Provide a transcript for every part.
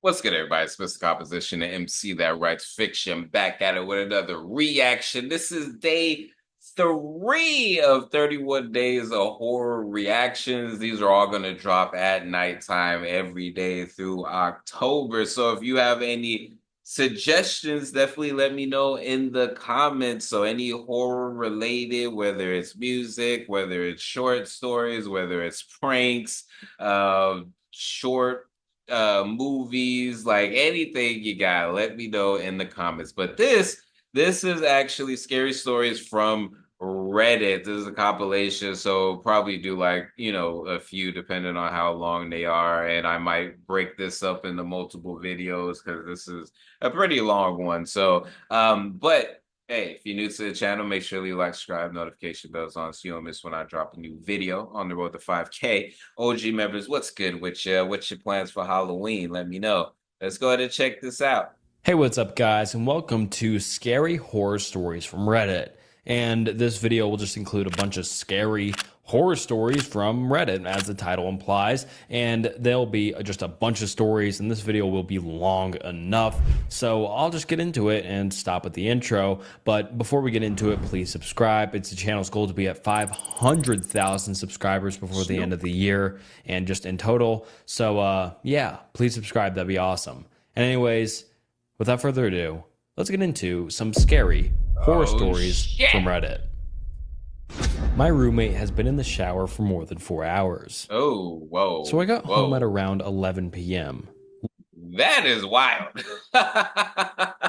What's good, everybody? It's Mr. Composition, the MC that writes fiction, back at it with another reaction. This is day 3 of 31 days of horror reactions. These are all going to drop at nighttime every day through October. So if you have any suggestions, definitely let me know in the comments. So any horror related, whether it's music, whether it's short stories, whether it's pranks, short movies, like anything you got, let me know in the comments. But this is actually scary stories from Reddit. This is a compilation, so probably do like, a few depending on how long they are. And I might break this up into multiple videos because this is a pretty long one. So but hey, if you're new to the channel, make sure you like, subscribe, notification bells on so you don't miss when I drop a new video on the road to 5K. OG members, what's good with you? What's your plans for Halloween? Let me know. Let's go ahead and check this out. Hey, what's up, guys, and welcome to Scary Horror Stories from Reddit. And this video will just include a bunch of scary horror stories from Reddit, as the title implies. And there'll be just a bunch of stories, and this video will be long enough. So I'll just get into it and stop at the intro. But before we get into it, please subscribe. It's the channel's goal to be at 500,000 subscribers before the end of the year, and just in total. So yeah, please subscribe. That'd be awesome. And anyways, without further ado, let's get into some scary horror stories from Reddit. My roommate has been in the shower for more than 4 hours. Oh, whoa. So I got home at around 11 p.m. That is wild. That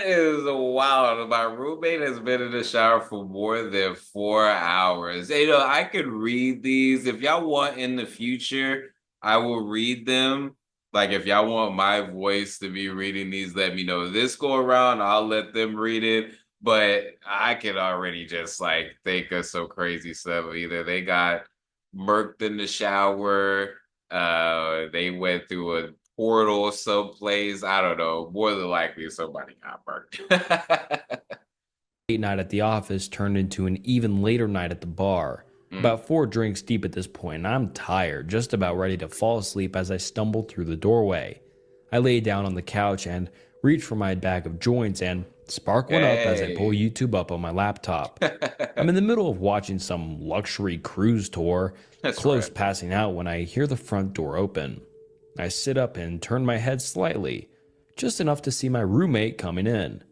is wild. My roommate has been in the shower for more than 4 hours. I could read these. If y'all want in the future, I will read them. Like, if y'all want my voice to be reading these, let me know. This go around, I'll let them read it. But I can already just like think of some crazy stuff. Either they got murked in the shower, they went through a portal someplace. I don't know. More than likely, somebody got murked. Late night at the office turned into an even later night at the bar. About 4 drinks deep at this point, and I'm tired, just about ready to fall asleep as I stumbled through the doorway. I lay down on the couch and reach for my bag of joints and spark one up as I pull YouTube up on my laptop. I'm in the middle of watching some luxury cruise tour, close passing out when I hear the front door open. I sit up and turn my head slightly, just enough to see my roommate coming in.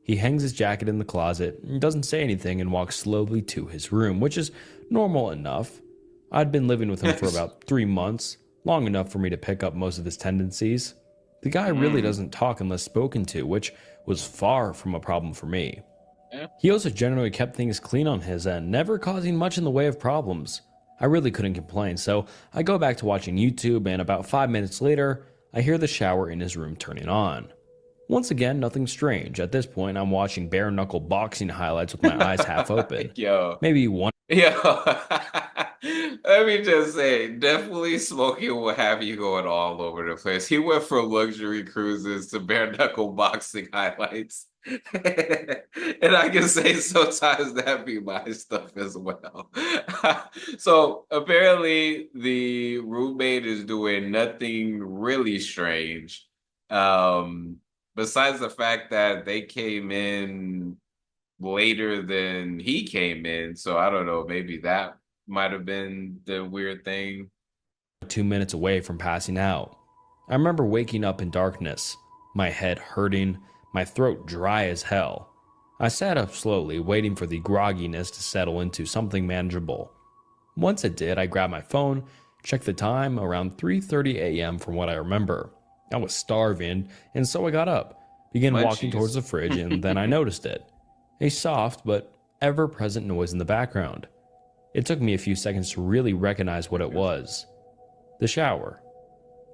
He hangs his jacket in the closet, doesn't say anything, and walks slowly to his room, which is normal enough. I'd been living with him for about 3 months, long enough for me to pick up most of his tendencies. The guy really doesn't talk unless spoken to, which was far from a problem for me. He also generally kept things clean on his end, never causing much in the way of problems. I really couldn't complain, so I go back to watching YouTube, and about 5 minutes later, I hear the shower in his room turning on. Once again, nothing strange. At this point, I'm watching bare-knuckle boxing highlights with my eyes half open. Maybe one. Let me just say, definitely smoking will have you going all over the place. He went from luxury cruises to bare-knuckle boxing highlights. And I can say sometimes that be my stuff as well. So apparently the roommate is doing nothing really strange. Besides the fact that they came in later than he came in. So I don't know, maybe that might have been the weird thing. 2 minutes away from passing out. I remember waking up in darkness, my head hurting, my throat dry as hell. I sat up slowly, waiting for the grogginess to settle into something manageable. Once it did, I grabbed my phone, checked the time, around 3:30 a.m. from what I remember. I was starving, and so I got up, began walking towards the fridge, and then I noticed it. A soft but ever-present noise in the background. It took me a few seconds to really recognize what it was. The shower.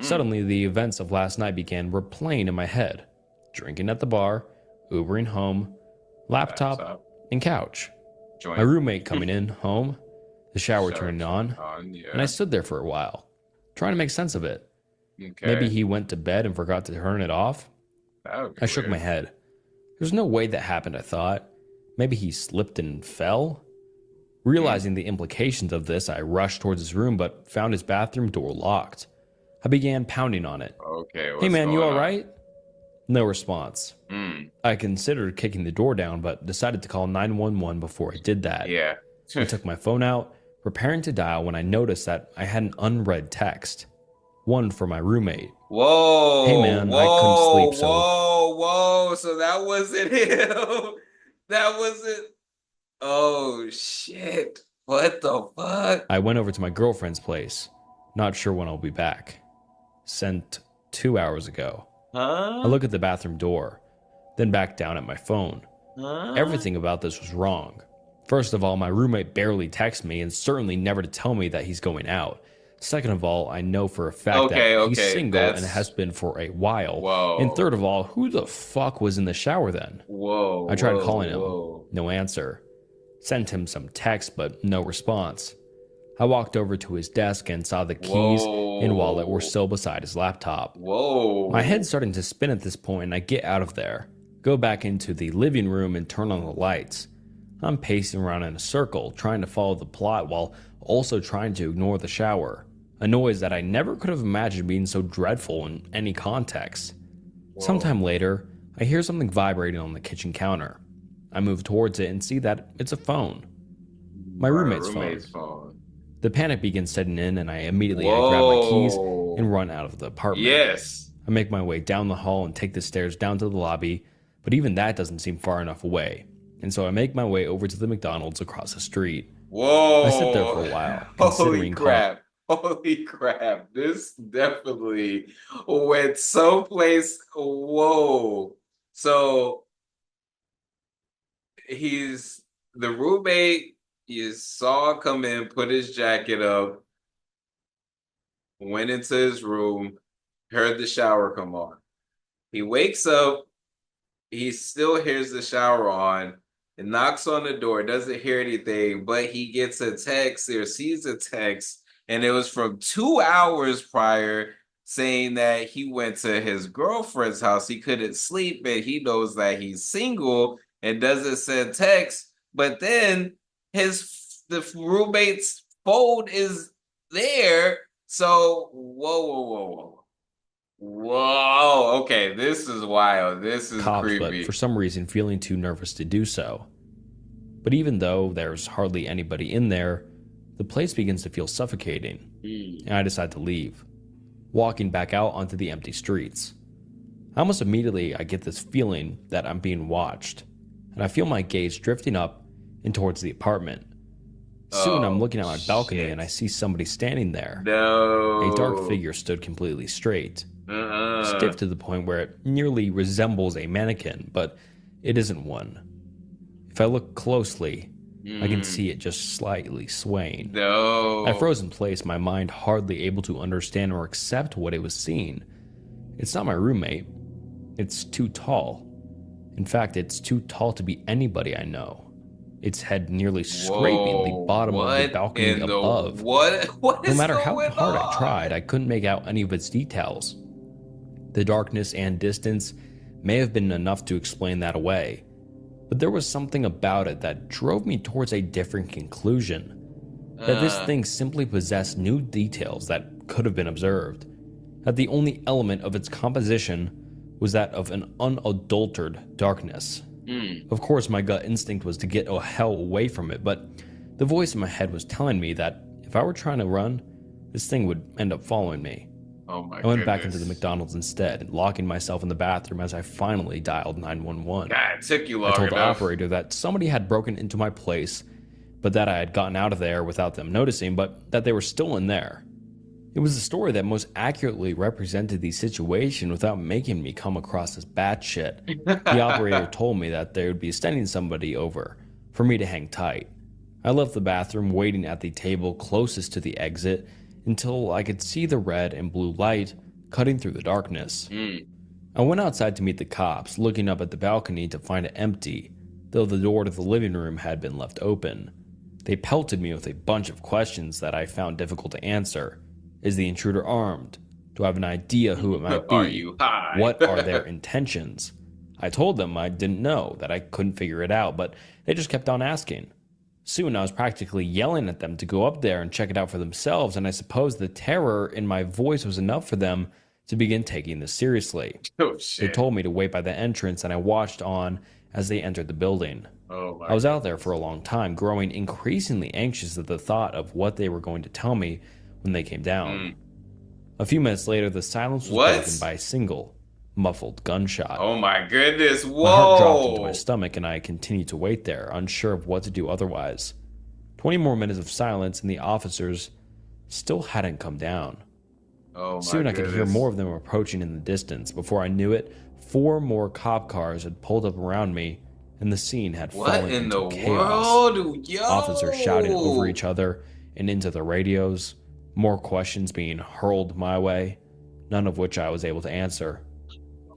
Suddenly, the events of last night began replaying in my head. Drinking at the bar, Ubering home, laptop, and couch. My roommate coming in, home, the shower turning on, and I stood there for a while, trying to make sense of it. Maybe he went to bed and forgot to turn it off. I shook my head. There's no way that happened, I thought. Maybe he slipped and fell? Realizing the implications of this, I rushed towards his room but found his bathroom door locked. I began pounding on it. Okay, Hey what's man, you going on? alright? No response. Mm, I considered kicking the door down, but decided to call 911 before I did that. yeah. I took my phone out, preparing to dial when I noticed that I had an unread text. One for my roommate. Hey Whoa, man, I couldn't sleep, whoa, so whoa, whoa. So that wasn't him. That wasn't. Oh, shit. What the fuck? I went over to my girlfriend's place. Not sure when I'll be back. Sent 2 hours ago. I Huh? look at the bathroom door, then back down at my phone. Huh? Everything about this was wrong. First of all, my roommate barely texts me and certainly never to tell me that he's going out. Second of all, I know for a fact that Okay, he's okay. single and has been for a while. And Whoa, third of all, who the fuck was in the shower then? whoa, I tried whoa, calling him. whoa. No answer. Sent him some text, but no response. I walked over to his desk and saw the keys and wallet were Whoa, still beside his laptop. My whoa. head's starting to spin at this point, and I get out of there, go back into the living room, and turn on the lights. I'm pacing around in a circle, trying to follow the plot while also trying to ignore the shower, a noise that I never could have imagined being so dreadful in any context. Whoa. Sometime later, I hear something vibrating on the kitchen counter. I move towards it and see that it's a phone. My My roommate's phone. roommate's phone. The panic begins setting in, and I immediately grab my keys Whoa. and run out of the apartment. Yes. I make my way down the hall and take the stairs down to the lobby, but even that doesn't seem far enough away, and so I make my way over to the McDonald's across the street. I sit there for Whoa. a while, Holy considering calling. crap. Holy crap. This definitely went someplace. Whoa. So he's the roommate you saw come in, put his jacket up, went into his room, heard the shower come on. He wakes up, he still hears the shower on, and knocks on the door, doesn't hear anything, but he gets a text or sees a text, and it was from 2 hours prior saying that he went to his girlfriend's house. He couldn't sleep, and he knows that he's single and doesn't send text. But then the roommate's phone is there. So whoa. Whoa, okay, this is wild. This is Cops, but creepy. for some reason feeling too nervous to do so. But even though there's hardly anybody in there, the place begins to feel suffocating, and I decide to leave, walking back out onto the empty streets. Almost immediately, I get this feeling that I'm being watched, and I feel my gaze drifting up and towards the apartment. Soon, I'm Oh, looking out my balcony shit. and I see somebody standing there. No. A dark figure stood completely straight, Uh-uh. stiff to the point where it nearly resembles a mannequin, but it isn't one. If I look closely, I can see it just slightly swaying. No. I froze in place, my mind hardly able to understand or accept what it was seeing. It's not my roommate. It's too tall. In fact, it's too tall to be anybody I know. Its head nearly scraping the bottom of the balcony above. What No is matter how going hard on? I tried, I couldn't make out any of its details. The darkness and distance may have been enough to explain that away, but there was something about it that drove me towards a different conclusion. That this thing simply possessed new details that could have been observed. That the only element of its composition was that of an unadulterated darkness. Of course, my gut instinct was to get the hell away from it, but the voice in my head was telling me that if I were trying to run, this thing would end up following me. Oh my I went back into goodness. the McDonald's instead, locking myself in the bathroom as I finally dialed 911. God, it took you I long told the enough. operator that somebody had broken into my place, but that I had gotten out of there without them noticing, but that they were still in there. It was the story that most accurately represented the situation without making me come across as batshit. The operator told me that they would be sending somebody over for me to hang tight. I left the bathroom waiting at the table closest to the exit until I could see the red and blue light cutting through the darkness. I went outside to meet the cops, looking up at the balcony to find it empty, though the door to the living room had been left open. They pelted me with a bunch of questions that I found difficult to answer. Is the intruder armed? Do I have an idea who it might be? Are you high? What are their intentions? I told them I didn't know, that I couldn't figure it out, but they just kept on asking. Soon I was practically yelling at them to go up there and check it out for themselves, and I suppose the terror in my voice was enough for them to begin taking this seriously. Oh They shit. told me to wait by the entrance, and I watched on as they entered the building. Oh I my was out there for goodness. a long time, growing increasingly anxious at the thought of what they were going to tell me when they came down. Mm. A few minutes later, the silence was broken What? by a single, muffled gunshot. Oh my goodness. My heart dropped into my Whoa. stomach, and I continued to wait there, unsure of what to do otherwise. 20 more minutes of silence, and the officers still hadn't come down. Oh my Soon I could hear goodness. more of them approaching in the distance. Before I knew it, 4 more cop cars had pulled up around me, and the scene had What fallen in the into chaos. world? Yo. Officers shouting over each other and into the radios, more questions being hurled my way, none of which I was able to answer.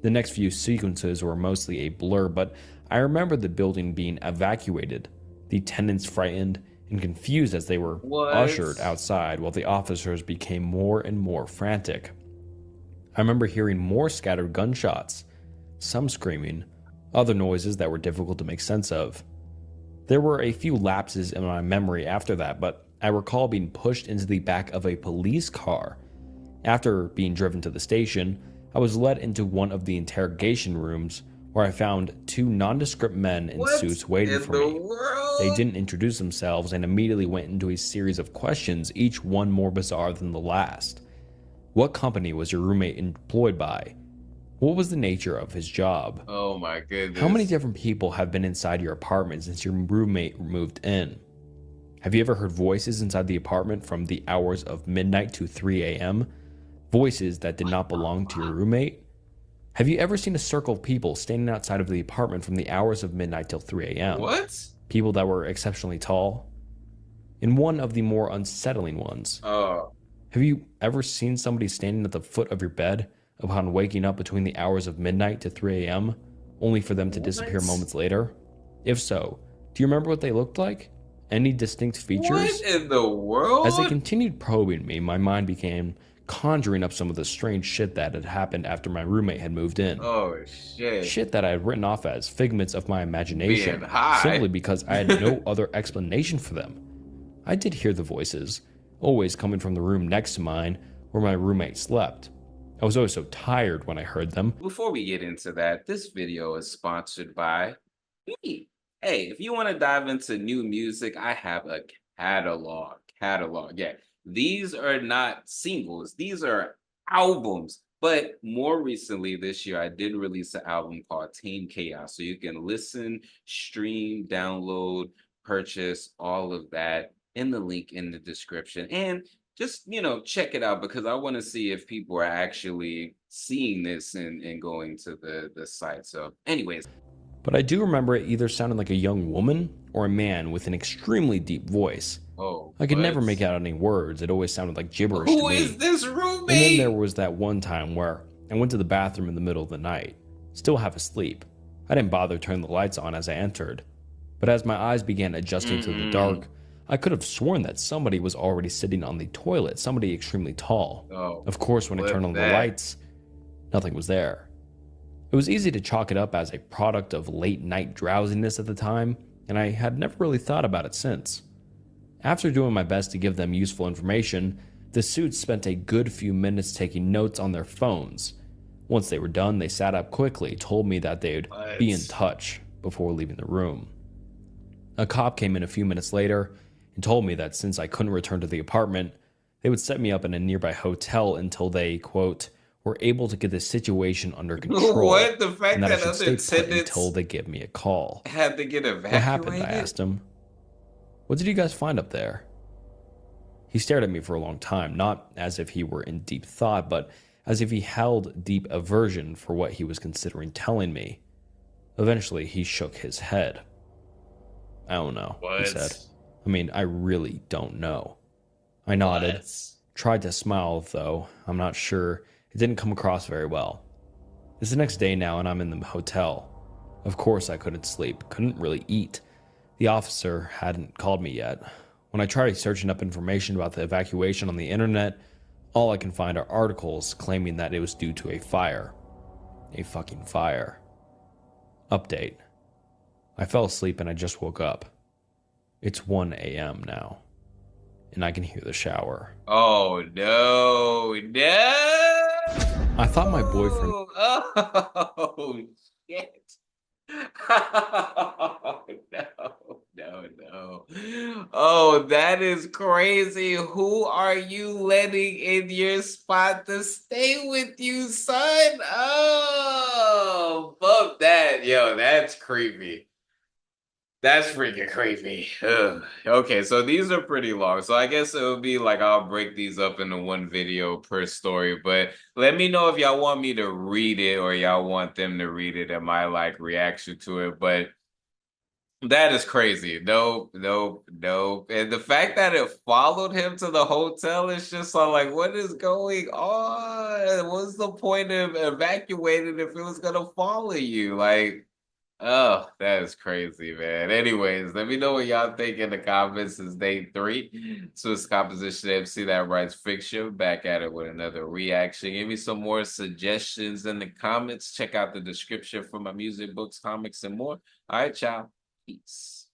The next few sequences were mostly a blur, but I remember the building being evacuated, the tenants frightened and confused as they were What? ushered outside, while the officers became more and more frantic. I remember hearing more scattered gunshots, some screaming, other noises that were difficult to make sense of. There were a few lapses in my memory after that, but I recall being pushed into the back of a police car. After being driven to the station, I was led into one of the interrogation rooms where I found 2 nondescript men in What suits waiting in for the me. world? They didn't introduce themselves and immediately went into a series of questions, each one more bizarre than the last. What company was your roommate employed by? What was the nature of his job? Oh my goodness. How many different people have been inside your apartment since your roommate moved in? Have you ever heard voices inside the apartment from the hours of midnight to 3 a.m.? Voices that did not belong to your roommate? Have you ever seen a circle of people standing outside of the apartment from the hours of midnight till 3 a.m.? What? People that were exceptionally tall? In one of the more unsettling ones, Oh. have you ever seen somebody standing at the foot of your bed upon waking up between the hours of midnight to 3 a.m., only for them to disappear What? moments later? If so, do you remember what they looked like? Any distinct features? What in the world? As they continued probing me, my mind began conjuring up some of the strange shit that had happened after my roommate had moved in. Oh shit. Shit that I had written off as figments of my imagination, Being high. simply because I had no other explanation for them. I did hear the voices, always coming from the room next to mine where my roommate slept. I was always so tired when I heard them. Before we get into that, this video is sponsored by me. Hey, if you want to dive into new music, I have a catalog. Yeah. These are not singles, these are albums. But more recently this year, I did release an album called Tame Chaos. So you can listen, stream, download, purchase all of that in the link in the description. And just, check it out because I want to see if people are actually seeing this and going to the site. So, anyways. But I do remember it either sounding like a young woman or a man with an extremely deep voice. Oh, I could never what? make out any words. It always sounded like gibberish Who to me. is this And roommate? then there was that one time where I went to the bathroom in the middle of the night, still half asleep. I didn't bother turning the lights on as I entered. But as my eyes began adjusting to the dark, I could have sworn that somebody was already sitting on the toilet, somebody extremely tall. Oh, Of course, when I flip turned on the that. lights, nothing was there. It was easy to chalk it up as a product of late night drowsiness at the time, and I had never really thought about it since. After doing my best to give them useful information, the suits spent a good few minutes taking notes on their phones. Once they were done, they sat up quickly, told me that they'd be in What? touch before leaving the room. A cop came in a few minutes later and told me that since I couldn't return to the apartment, they would set me up in a nearby hotel until they, quote, were able to get the situation under control. What? The fact And that I that should other stay put tenants until they give me a call. had to get evacuated? What happened? I asked him. What did you guys find up there? He stared at me for a long time, not as if he were in deep thought, but as if he held deep aversion for what he was considering telling me. Eventually, he shook his head. I don't know, he What? said. I mean, I really don't know. I nodded, What? tried to smile, though I'm not sure. It didn't come across very well. It's the next day now, and I'm in the hotel. Of course, I couldn't sleep, couldn't really eat. The officer hadn't called me yet. When I tried searching up information about the evacuation on the internet, all I can find are articles claiming that it was due to a fire. A fucking fire. Update. I fell asleep and I just woke up. It's 1 a.m. now, and I can hear the shower. Oh no, no. I thought my boyfriend. Oh shit. Oh, no. Oh, that is crazy. Who are you letting in your spot to stay with you, son? Oh, fuck that. Yo, that's creepy. That's freaking creepy. Ugh. Okay, so these are pretty long. So I guess it would be like I'll break these up into one video per story. But let me know if y'all want me to read it or y'all want them to read it and my like reaction to it. But that is crazy. Nope, nope, nope. And the fact that it followed him to the hotel is just so like, what is going on? What's the point of evacuating if it was gonna follow you? Like, oh, that is crazy, man. Anyways, let me know what y'all think in the comments. It's day 3. Swiss Composition MC that writes fiction. Back at it with another reaction. Give me some more suggestions in the comments. Check out the description for my music, books, comics, and more. All right, y'all. Peace.